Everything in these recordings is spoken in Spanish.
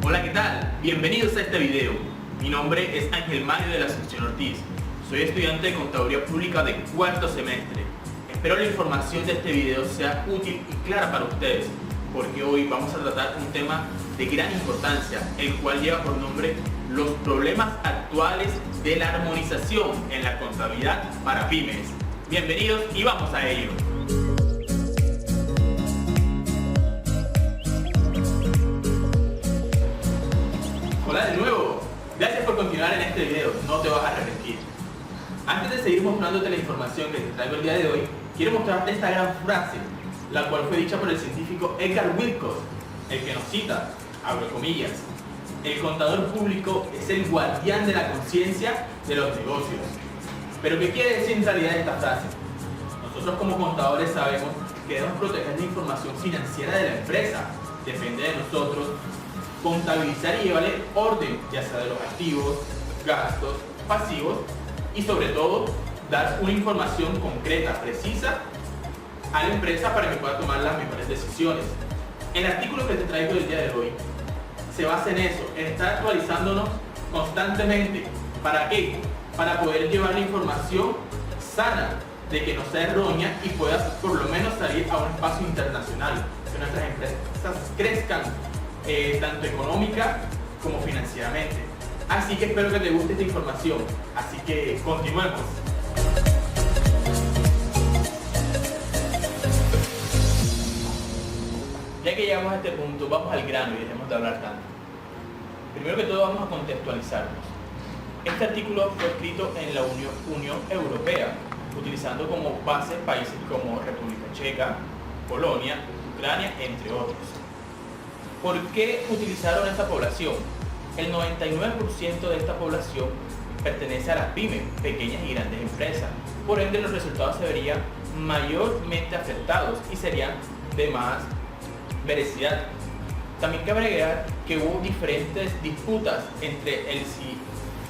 Hola, ¿qué tal? Bienvenidos a este video. Mi nombre es Ángel Mario de la Asunción Ortiz. Soy estudiante de Contaduría Pública de cuarto semestre. Espero la información de este video sea útil y clara para ustedes, porque hoy vamos a tratar un tema de gran importancia, el cual lleva por nombre los problemas actuales de la armonización en la contabilidad para pymes. Bienvenidos y vamos a ello. Hola de nuevo, gracias por continuar en este video, no te vas a arrepentir. Antes de seguir mostrándote la información que te traigo el día de hoy, quiero mostrarte esta gran frase, la cual fue dicha por el científico Edgar Wilcox, el que nos cita, abro comillas: el contador público es el guardián de la conciencia de los negocios. Pero ¿qué quiere decir en realidad esta frase? Nosotros como contadores sabemos que debemos proteger la información financiera de la empresa. Depende de nosotros contabilizar y llevarle orden, ya sea de los activos, gastos, pasivos y sobre todo dar una información concreta, precisa a la empresa para que pueda tomar las mejores decisiones. El artículo que te traigo el día de hoy se basa en eso, en estar actualizándonos constantemente. ¿Para qué? Para poder llevar la información sana, de que no sea errónea y pueda por lo menos salir a un espacio internacional, que nuestras empresas crezcan tanto económica como financieramente. Así que espero que te guste esta información. Así que continuemos. Ya que llegamos a este punto, vamos al grano y dejemos de hablar tanto. Primero que todo vamos a contextualizarnos. Este artículo fue escrito en la Unión Europea, utilizando como base países como República Checa, Polonia, Ucrania, entre otros. ¿Por qué utilizaron esta población? El 99% de esta población pertenece a las pymes, pequeñas y grandes empresas. Por ende, los resultados se verían mayormente afectados y serían de más veracidad. También cabe agregar que hubo diferentes disputas entre el si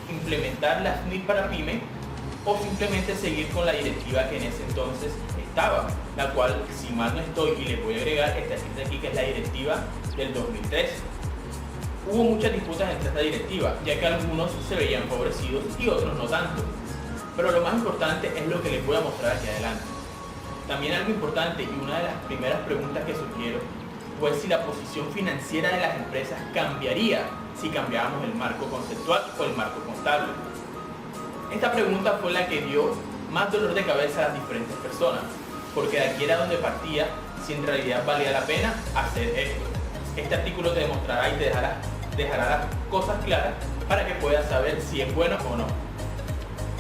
implementar las NIF para pyme o simplemente seguir con la directiva que en ese entonces estaba, la cual, si mal no estoy, y les voy a agregar esta escrita aquí, que es la directiva del 2013. Hubo muchas disputas entre esta directiva, ya que algunos se veían favorecidos y otros no tanto. Pero lo más importante es lo que les voy a mostrar aquí adelante. También algo importante y una de las primeras preguntas que sugiero fue si la posición financiera de las empresas cambiaría si cambiáramos el marco conceptual o el marco contable. Esta pregunta fue la que dio más dolor de cabeza a las diferentes personas, porque de aquí era donde partía si en realidad valía la pena hacer esto. Este artículo te demostrará y te dejará las cosas claras para que puedas saber si es bueno o no.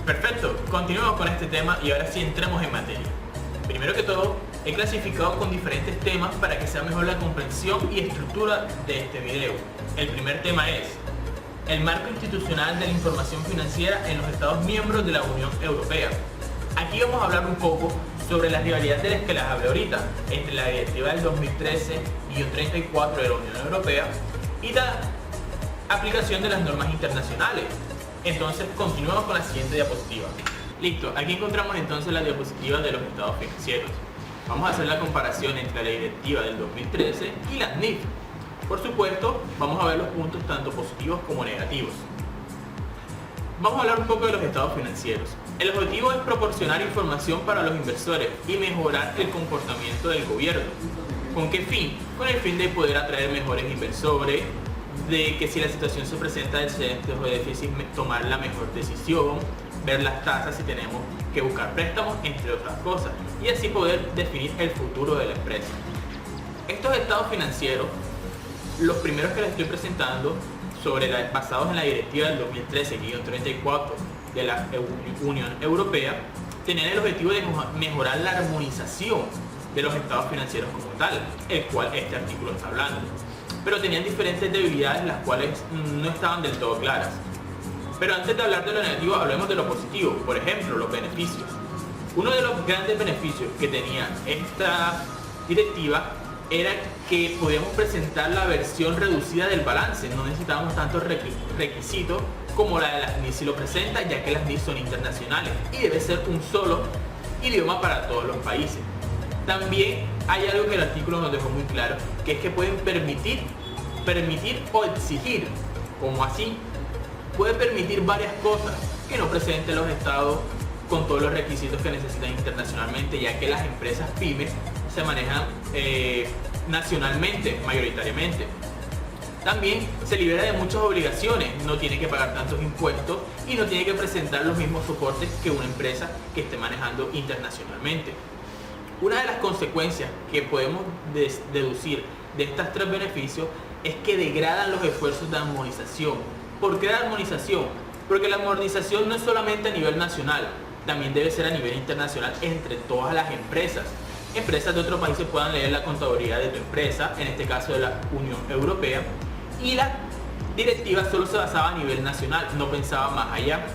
Perfecto, continuemos con este tema y ahora sí entremos en materia. Primero que todo, he clasificado con diferentes temas para que sea mejor la comprensión y estructura de este video. El primer tema es el marco institucional de la información financiera en los Estados miembros de la Unión Europea. Aquí vamos a hablar un poco sobre las rivalidades de las que les hablé ahorita, entre la directiva del 2013-34 de la Unión Europea y la aplicación de las normas internacionales. Entonces continuamos con la siguiente diapositiva. Listo, aquí encontramos entonces la diapositiva de los estados financieros. Vamos a hacer la comparación entre la directiva del 2013 y las NIF. Por supuesto, vamos a ver los puntos tanto positivos como negativos. Vamos a hablar un poco de los estados financieros. El objetivo es proporcionar información para los inversores y mejorar el comportamiento del gobierno. ¿Con qué fin? Con el fin de poder atraer mejores inversores, de que si la situación se presenta de excedentes o de déficit, tomar la mejor decisión, ver las tasas si tenemos que buscar préstamos, entre otras cosas, y así poder definir el futuro de la empresa. Estos estados financieros, los primeros que les estoy presentando, basados en la directiva del 2013-34 de la Unión Europea, tenían el objetivo de mejorar la armonización de los estados financieros como tal, el cual este artículo está hablando. Pero tenían diferentes debilidades, las cuales no estaban del todo claras. Pero antes de hablar de lo negativo, hablemos de lo positivo. Por ejemplo, los beneficios. Uno de los grandes beneficios que tenía esta directiva era que podíamos presentar la versión reducida del balance. No necesitábamos tantos requisitos como la de las NIF si lo presenta, ya que las NIF son internacionales y debe ser un solo idioma para todos los países. También hay algo que el artículo nos dejó muy claro, que es que pueden permitir permitir o exigir, como así, puede permitir varias cosas que no presenten los estados con todos los requisitos que necesitan internacionalmente, ya que las empresas pymes se manejan nacionalmente, mayoritariamente. También se libera de muchas obligaciones, no tiene que pagar tantos impuestos y no tiene que presentar los mismos soportes que una empresa que esté manejando internacionalmente. Una de las consecuencias que podemos deducir de estos tres beneficios es que degradan los esfuerzos de armonización. ¿Por qué la armonización? Porque la armonización no es solamente a nivel nacional, también debe ser a nivel internacional entre todas las empresas. Empresas de otros países puedan leer la contaduría de tu empresa, en este caso de la Unión Europea, y la directiva solo se basaba a nivel nacional, no pensaba más allá.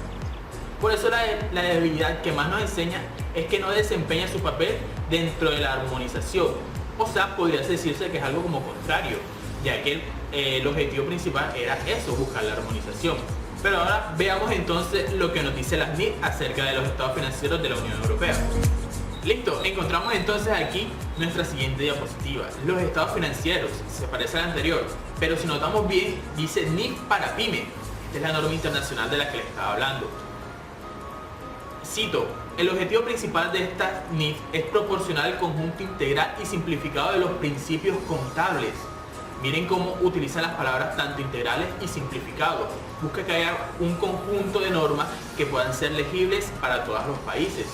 Por eso la debilidad que más nos enseña es que no desempeña su papel dentro de la armonización. O sea, podría decirse que es algo como contrario, ya que el objetivo principal era eso, buscar la armonización. Pero ahora veamos entonces lo que nos dice la NIF acerca de los estados financieros de la Unión Europea. Listo, encontramos entonces aquí nuestra siguiente diapositiva. Los estados financieros, se parece al anterior, pero si notamos bien, dice NIF para PYME. Esta es la norma internacional de la que les estaba hablando. Cito, el objetivo principal de esta NIF es proporcionar el conjunto integral y simplificado de los principios contables. Miren cómo utilizan las palabras tanto integrales y simplificados. Busca que haya un conjunto de normas que puedan ser legibles para todos los países.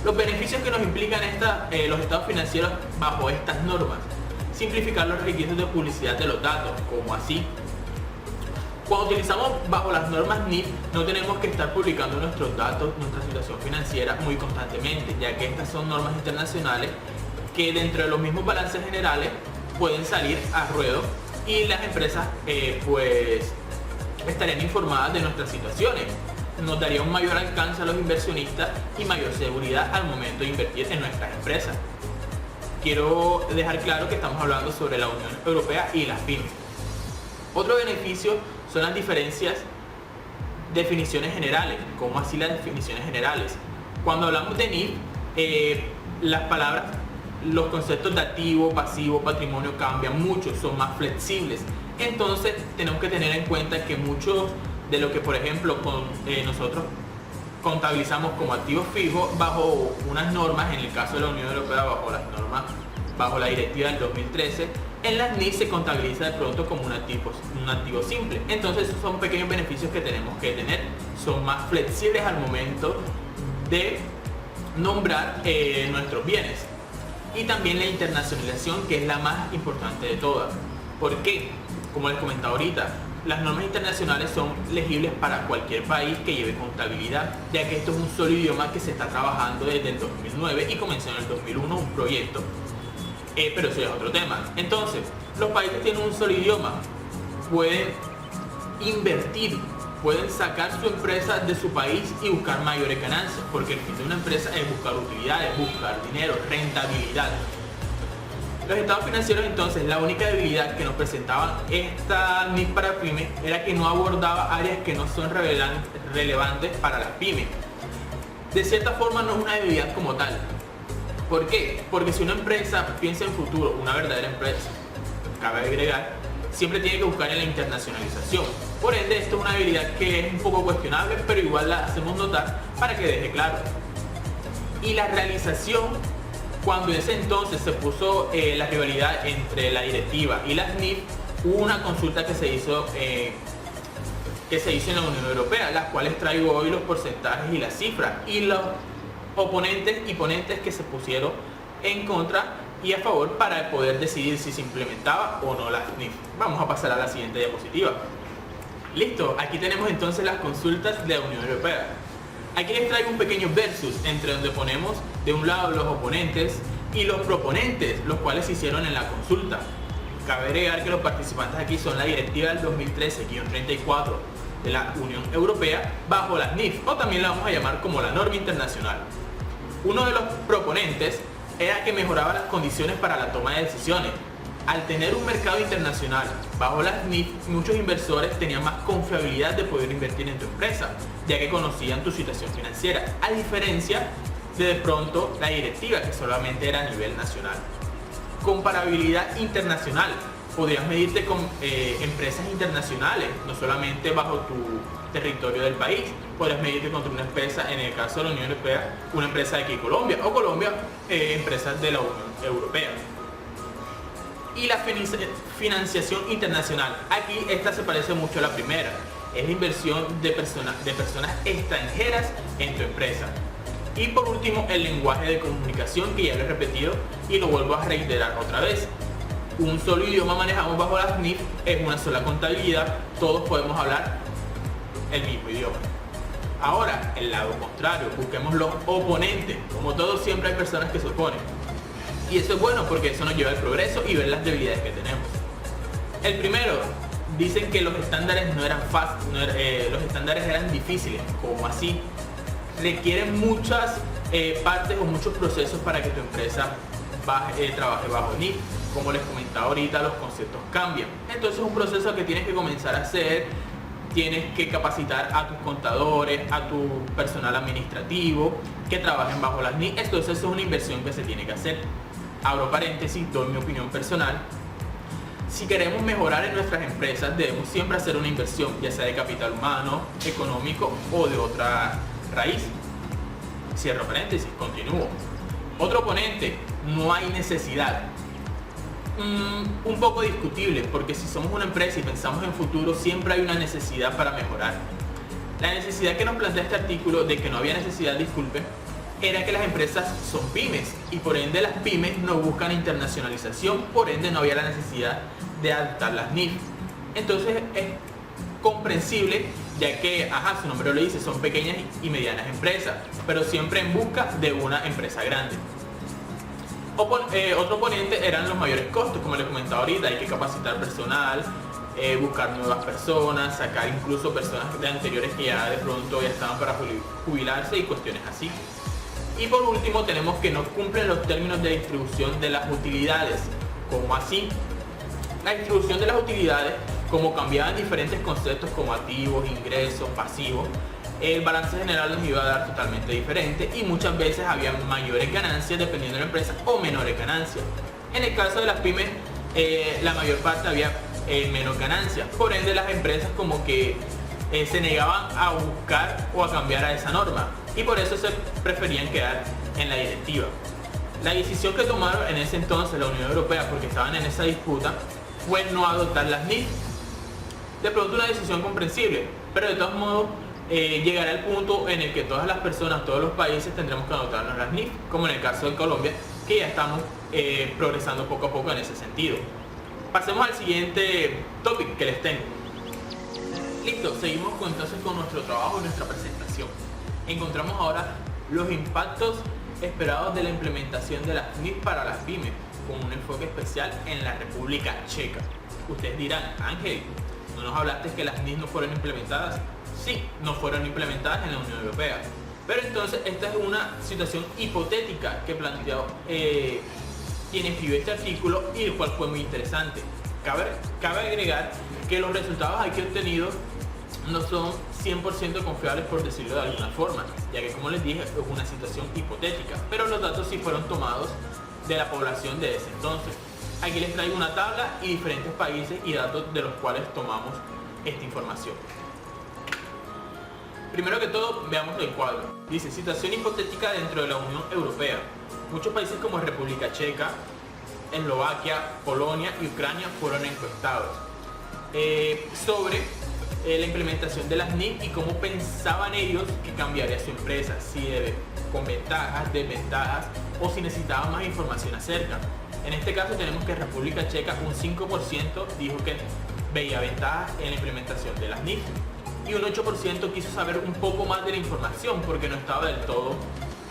Los beneficios que nos implican los estados financieros bajo estas normas. Simplificar los requisitos de publicidad de los datos, como así. Cuando utilizamos bajo las normas NIF, no tenemos que estar publicando nuestros datos, nuestra situación financiera muy constantemente, ya que estas son normas internacionales que dentro de los mismos balances generales pueden salir a ruedo y las empresas pues estarían informadas de nuestras situaciones. Nos daría un mayor alcance a los inversionistas y mayor seguridad al momento de invertir en nuestras empresas. Quiero dejar claro que estamos hablando sobre la Unión Europea y las pymes. Otro beneficio son las definiciones generales. ¿Cómo así las definiciones generales? Cuando hablamos de NIF, las palabras, los conceptos de activo, pasivo, patrimonio cambian mucho, son más flexibles. Entonces tenemos que tener en cuenta que muchos de lo que, por ejemplo, nosotros contabilizamos como activos fijos bajo unas normas, en el caso de la Unión Europea bajo la directiva del 2013, en las NIF se contabiliza de pronto como un activo simple. Entonces esos son pequeños beneficios que tenemos que tener, son más flexibles al momento de nombrar nuestros bienes. Y también la internacionalización, que es la más importante de todas. ¿Por qué? Como les comentaba ahorita, las normas internacionales son legibles para cualquier país que lleve contabilidad, ya que esto es un solo idioma que se está trabajando desde el 2009 y comenzó en el 2001 un proyecto, pero eso ya es otro tema. Entonces, los países tienen un solo idioma, pueden invertir, pueden sacar su empresa de su país y buscar mayores ganancias, porque el fin de una empresa es buscar utilidades, buscar dinero, rentabilidad. Los estados financieros, entonces, la única debilidad que nos presentaban esta NIF para pymes era que no abordaba áreas que no son relevantes para las pymes. De cierta forma no es una debilidad como tal. ¿Por qué? Porque si una empresa piensa en futuro, una verdadera empresa, cabe agregar, siempre tiene que buscar en la internacionalización. Por ende, esto es una debilidad que es un poco cuestionable, pero igual la hacemos notar para que deje claro. Y la realización, cuando en ese entonces se puso la rivalidad entre la directiva y las NIF, hubo una consulta que se hizo en la Unión Europea, las cuales traigo hoy los porcentajes y las cifras, y los oponentes y ponentes que se pusieron en contra y a favor para poder decidir si se implementaba o no las NIF. Vamos a pasar a la siguiente diapositiva. Listo, aquí tenemos entonces las consultas de la Unión Europea. Aquí les traigo un pequeño versus entre donde ponemos de un lado los oponentes y los proponentes, los cuales se hicieron en la consulta. Cabe agregar que los participantes aquí son la directiva del 2013-34 de la Unión Europea bajo las NIF, o también la vamos a llamar como la norma internacional. Uno de los proponentes era que mejoraba las condiciones para la toma de decisiones. Al tener un mercado internacional bajo las NIF, muchos inversores tenían más confiabilidad de poder invertir en tu empresa, ya que conocían tu situación financiera, a diferencia de pronto la directiva, que solamente era a nivel nacional. Comparabilidad internacional. podrías medirte con empresas internacionales, no solamente bajo tu territorio del país. Podrías medirte contra una empresa, en el caso de la Unión Europea, una empresa de aquí Colombia, o Colombia, empresas de la Unión Europea. Y la financiación internacional. Aquí esta se parece mucho a la primera. Es la inversión de personas extranjeras en tu empresa. Y por último, el lenguaje de comunicación, que ya lo he repetido y lo vuelvo a reiterar otra vez. Un solo idioma manejamos bajo las NIF, es una sola contabilidad, todos podemos hablar el mismo idioma. Ahora, el lado contrario, busquemos los oponentes. Como todo, siempre hay personas que se oponen. Y eso es bueno porque eso nos lleva al progreso y ver las debilidades que tenemos. El primero, dicen que los estándares no eran fáciles, los estándares eran difíciles. ¿Cómo así? Requieren muchas partes o muchos procesos para que tu empresa trabaje bajo NIF. Como les comentaba ahorita, los conceptos cambian. Entonces es un proceso que tienes que comenzar a hacer. Tienes que capacitar a tus contadores, a tu personal administrativo que trabajen bajo las NIF. Entonces es una inversión que se tiene que hacer. Abro paréntesis, doy mi opinión personal. Si queremos mejorar en nuestras empresas, debemos siempre hacer una inversión, ya sea de capital humano, económico o de otra raíz. Cierro paréntesis, continúo. Otro oponente, no hay necesidad. Un poco discutible, porque si somos una empresa y pensamos en futuro, siempre hay una necesidad para mejorar. La necesidad que nos plantea este artículo, de que no había necesidad, disculpe, era que las empresas son pymes y por ende las pymes no buscan internacionalización, por ende no había la necesidad de adaptar las NIF. Entonces es comprensible, ya que, su nombre lo dice, son pequeñas y medianas empresas, pero siempre en busca de una empresa grande. Otro oponente eran los mayores costos, como les comentaba ahorita, hay que capacitar personal, buscar nuevas personas, sacar incluso personas de anteriores que ya de pronto ya estaban para jubilarse y cuestiones así. Y por último tenemos que no cumplen los términos de distribución de las utilidades. ¿Cómo así? La distribución de las utilidades, como cambiaban diferentes conceptos como activos, ingresos, pasivos, el balance general nos iba a dar totalmente diferente y muchas veces había mayores ganancias dependiendo de la empresa o menores ganancias. En el caso de las pymes, la mayor parte había menos ganancias, por ende las empresas como que se negaban a buscar o a cambiar a esa norma y por eso se preferían quedar en la directiva. La decisión que tomaron en ese entonces la Unión Europea, porque estaban en esa disputa, fue no adoptar las NIF. De pronto una decisión comprensible, pero de todos modos llegará el punto en el que todas las personas, todos los países tendremos que adoptarnos las NIF, como en el caso de Colombia, que ya estamos progresando poco a poco en ese sentido. Pasemos al siguiente topic que les tengo. Listo, seguimos entonces con nuestro trabajo y nuestra presentación. Encontramos ahora los impactos esperados de la implementación de las NIF para las pymes, con un enfoque especial en la República Checa. Ustedes dirán, Ángel, ¿no nos hablaste que las NIF no fueron implementadas? Sí, no fueron implementadas en la Unión Europea. Pero entonces esta es una situación hipotética que planteó quien escribió este artículo y el cual fue muy interesante. Cabe agregar que los resultados aquí obtenidos no son 100% confiables, por decirlo de alguna forma, ya que, como les dije, es una situación hipotética, pero los datos sí fueron tomados de la población de ese entonces. Aquí les traigo una tabla y diferentes países y datos de los cuales tomamos esta información. Primero que todo, veamos el cuadro. Dice, situación hipotética dentro de la Unión Europea. Muchos países como República Checa, Eslovaquia, Polonia y Ucrania fueron encuestados sobre la implementación de las NIF y cómo pensaban ellos que cambiaría su empresa, si con ventajas, desventajas o si necesitaban más información acerca. En este caso tenemos que República Checa, un 5% dijo que veía ventajas en la implementación de las NIF y un 8% quiso saber un poco más de la información porque no estaba del todo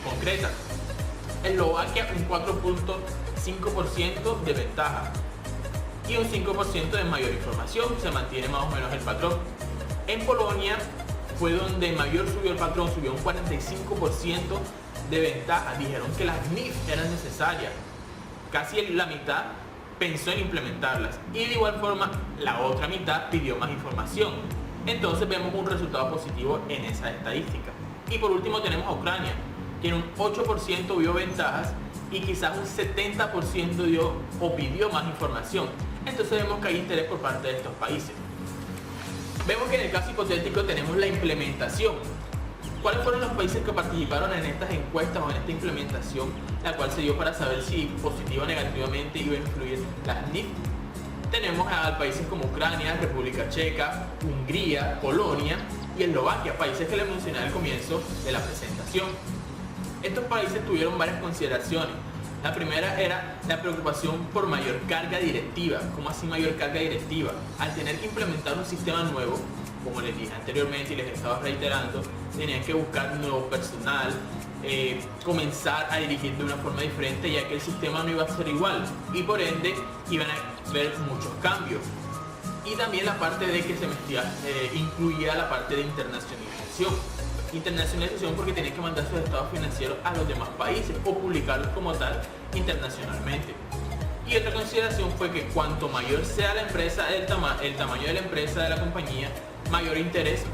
concreta. Eslovaquia, un 4.5% de ventaja y un 5% de mayor información, se mantiene más o menos el patrón. En Polonia fue donde mayor subió el patrón, subió un 45% de ventaja, dijeron que las NIF eran necesarias, casi la mitad pensó en implementarlas y de igual forma la otra mitad pidió más información. Entonces vemos un resultado positivo en esa estadística. Y por último tenemos a Ucrania, que en un 8% vio ventajas y quizás un 70% dio o pidió más información. Entonces vemos que hay interés por parte de estos países. Vemos que en el caso hipotético tenemos la implementación. ¿Cuáles fueron los países que participaron en estas encuestas o en esta implementación, la cual se dio para saber si positiva o negativamente iba a influir las NIF? Tenemos a países como Ucrania, República Checa, Hungría, Polonia y Eslovaquia, países que les mencioné al comienzo de la presentación. Estos países tuvieron varias consideraciones. La primera era la preocupación por mayor carga directiva. ¿Cómo así mayor carga directiva? Al tener que implementar un sistema nuevo, como les dije anteriormente y les estaba reiterando, tenían que buscar nuevo personal, comenzar a dirigir de una forma diferente, ya que el sistema no iba a ser igual y por ende iban a ver muchos cambios. Y también la parte de que se incluía la parte de internacionalización. Internacionalización porque tenía que mandar sus estados financieros a los demás países o publicarlos como tal internacionalmente. Y otra consideración fue que cuanto mayor sea la empresa, el tamaño de la empresa, de la compañía, mayor interés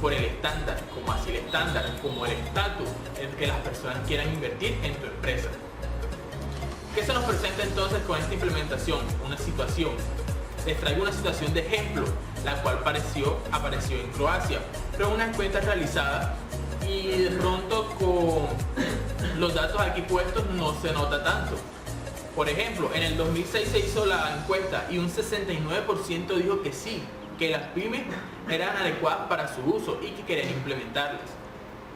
por el estándar, como así el estándar, como el estatus, el que las personas quieran invertir en tu empresa. ¿Qué se nos presenta entonces con esta implementación? Una situación. Les traigo una situación de ejemplo, la cual apareció en Croacia, pero una encuesta realizada y de pronto con los datos aquí puestos no se nota tanto. Por ejemplo, en el 2006 se hizo la encuesta y un 69% dijo que sí, que las pymes eran adecuadas para su uso y que querían implementarlas.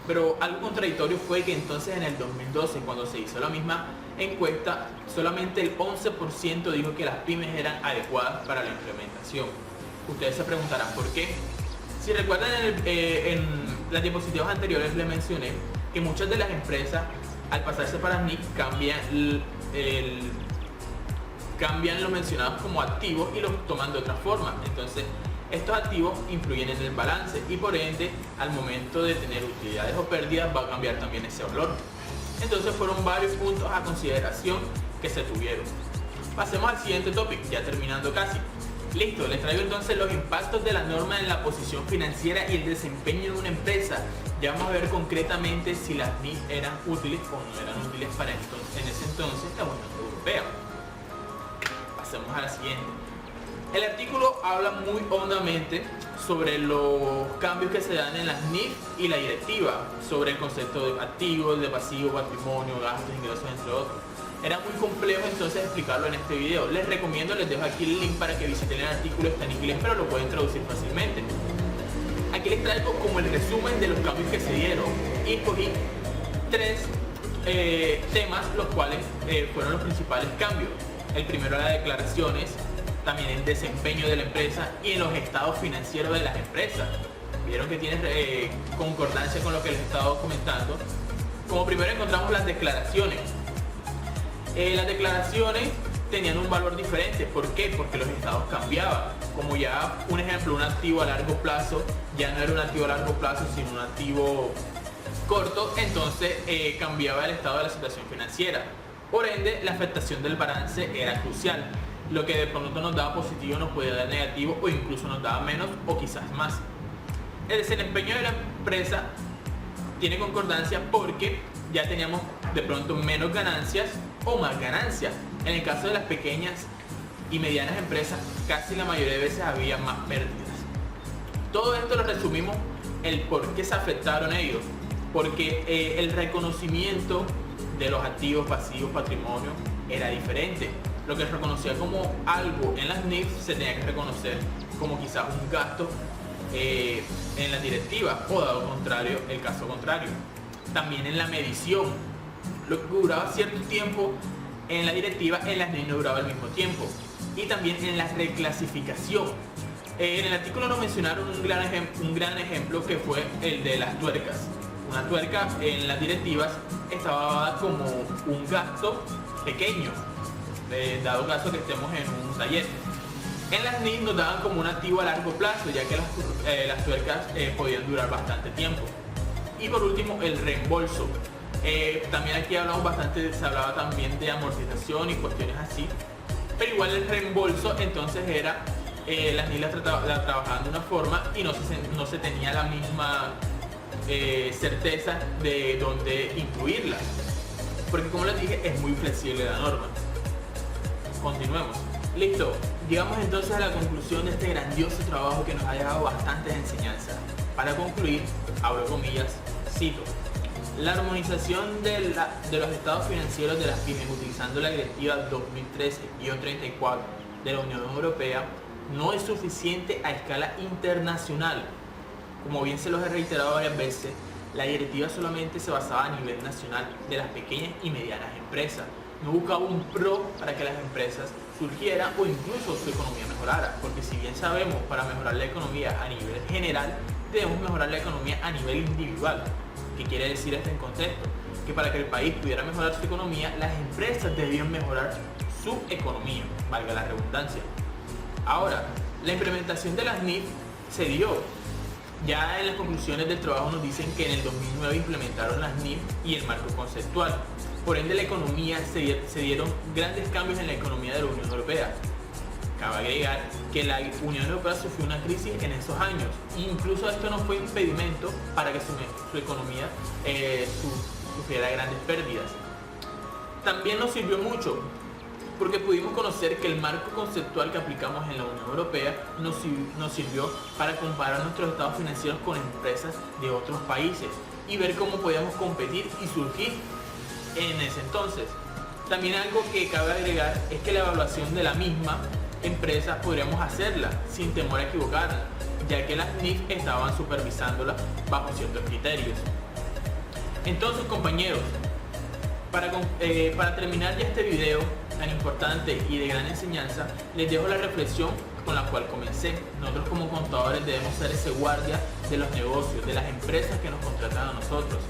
Pero algo contradictorio fue que entonces en el 2012, cuando se hizo la misma encuesta, solamente el 11% dijo que las pymes eran adecuadas para la implementación. Ustedes se preguntarán por qué. Si recuerdan en las diapositivas anteriores les mencioné que muchas de las empresas al pasarse para NIF cambian los mencionados como activos y los toman de otra forma. Entonces estos activos influyen en el balance y por ende al momento de tener utilidades o pérdidas va a cambiar también ese valor. Entonces fueron varios puntos a consideración que se tuvieron. Pasemos al siguiente tópico, ya terminando casi. Listo, les traigo entonces los impactos de la norma en la posición financiera y el desempeño de una empresa. Ya vamos a ver concretamente si las NIF eran útiles o no eran útiles para en ese entonces la Unión Europea. Pasemos a la siguiente. El artículo habla muy hondamente sobre los cambios que se dan en las NIF y la directiva, sobre el concepto de activos, de pasivo, patrimonio, gastos, ingresos, entre otros. Era muy complejo entonces explicarlo en este video. Les recomiendo, les dejo aquí el link para que visiten el artículo, está en inglés pero lo pueden traducir fácilmente. Aquí les traigo como el resumen de los cambios que se dieron y escogí tres temas los cuales fueron los principales cambios. El primero era declaraciones, también el desempeño de la empresa y en los estados financieros de las empresas. Vieron que tiene concordancia con lo que les he estado comentando. Como primero encontramos las declaraciones. Las declaraciones tenían un valor diferente. ¿Por qué? Porque los estados cambiaban. Como ya un ejemplo, un activo a largo plazo ya no era un activo a largo plazo sino un activo corto, entonces cambiaba el estado de la situación financiera. Por ende, la afectación del balance era crucial. Lo que de pronto nos daba positivo nos podía dar negativo o incluso nos daba menos o quizás más. El desempeño de la empresa tiene concordancia porque ya teníamos de pronto menos ganancias o más ganancias. En el caso de las pequeñas y medianas empresas, casi la mayoría de veces había más pérdidas. Todo esto lo resumimos el por qué se afectaron ellos. Porque el reconocimiento de los activos, pasivos, patrimonio era diferente. Lo que se reconocía como algo en las NIF se tenía que reconocer como quizás un gasto en la directiva o dado contrario, el caso contrario. También en la medición, lo que duraba cierto tiempo en la directiva, en las NIF no duraba el mismo tiempo. Y también en la reclasificación. En el artículo nos mencionaron un gran ejemplo que fue el de las tuercas. Una tuerca en las directivas estaba dada como un gasto pequeño, dado caso que estemos en un taller. En las NIF nos daban como un activo a largo plazo, ya que las tuercas podían durar bastante tiempo. Y por último, el reembolso. También aquí hablamos bastante, se hablaba también de amortización y cuestiones así. Pero igual el reembolso entonces era, las NIF la trabajaban de una forma y no se tenía la misma certeza de dónde incluirlas. porque como les dije, es muy flexible la norma. Continuemos. Listo, llegamos entonces a la conclusión de este grandioso trabajo que nos ha dejado bastantes enseñanzas. Para concluir, abro comillas, cito: la armonización de los estados financieros de las pymes utilizando la directiva 2013-34 de la Unión Europea no es suficiente a escala internacional. Como bien se los he reiterado varias veces, la directiva solamente se basaba a nivel nacional de las pequeñas y medianas empresas. No buscaba un pro para que las empresas surgieran o incluso su economía mejorara, porque si bien sabemos, para mejorar la economía a nivel general, debemos mejorar la economía a nivel individual. ¿Qué quiere decir esto en contexto? Que para que el país pudiera mejorar su economía, las empresas debían mejorar su economía, valga la redundancia. Ahora, la implementación de las NIF se dio. Ya en las conclusiones del trabajo nos dicen que en el 2009 implementaron las NIF y el marco conceptual. Por ende, la economía se dieron grandes cambios en la economía de la Unión Europea. Cabe agregar que la Unión Europea sufrió una crisis en esos años. Incluso esto no fue impedimento para que su economía sufriera grandes pérdidas. También nos sirvió mucho porque pudimos conocer que el marco conceptual que aplicamos en la Unión Europea nos sirvió para comparar nuestros estados financieros con empresas de otros países y ver cómo podíamos competir y surgir en ese entonces. También algo que cabe agregar es que la evaluación de la misma empresa podríamos hacerla sin temor a equivocarnos, ya que las NIF estaban supervisándola bajo ciertos criterios. Entonces, compañeros, para terminar ya este video tan importante y de gran enseñanza, les dejo la reflexión con la cual comencé. Nosotros como contadores debemos ser ese guardia de los negocios, de las empresas que nos contratan a nosotros.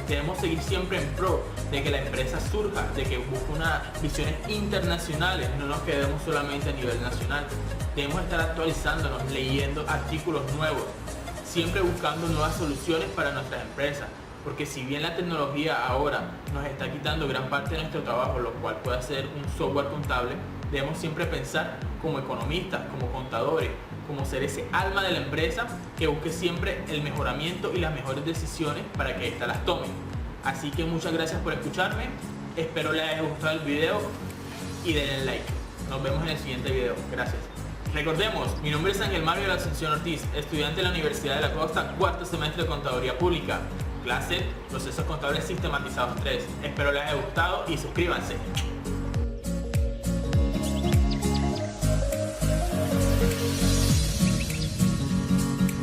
Debemos seguir siempre en pro de que la empresa surja, de que busque unas visiones internacionales, no nos quedemos solamente a nivel nacional. Debemos estar actualizándonos, leyendo artículos nuevos, siempre buscando nuevas soluciones para nuestras empresas. Porque si bien la tecnología ahora nos está quitando gran parte de nuestro trabajo, lo cual puede hacer un software contable, debemos siempre pensar como economistas, como contadores, como ser ese alma de la empresa que busque siempre el mejoramiento y las mejores decisiones para que éstas las tomen. Así que muchas gracias por escucharme, espero les haya gustado el video y denle like. Nos vemos en el siguiente video. Gracias. Recordemos, mi nombre es Ángel Mario de la Ascensión Ortiz, estudiante de la Universidad de la Costa, cuarto semestre de Contaduría Pública. Clase Procesos Contables Sistematizados 3. Espero les haya gustado y suscríbanse.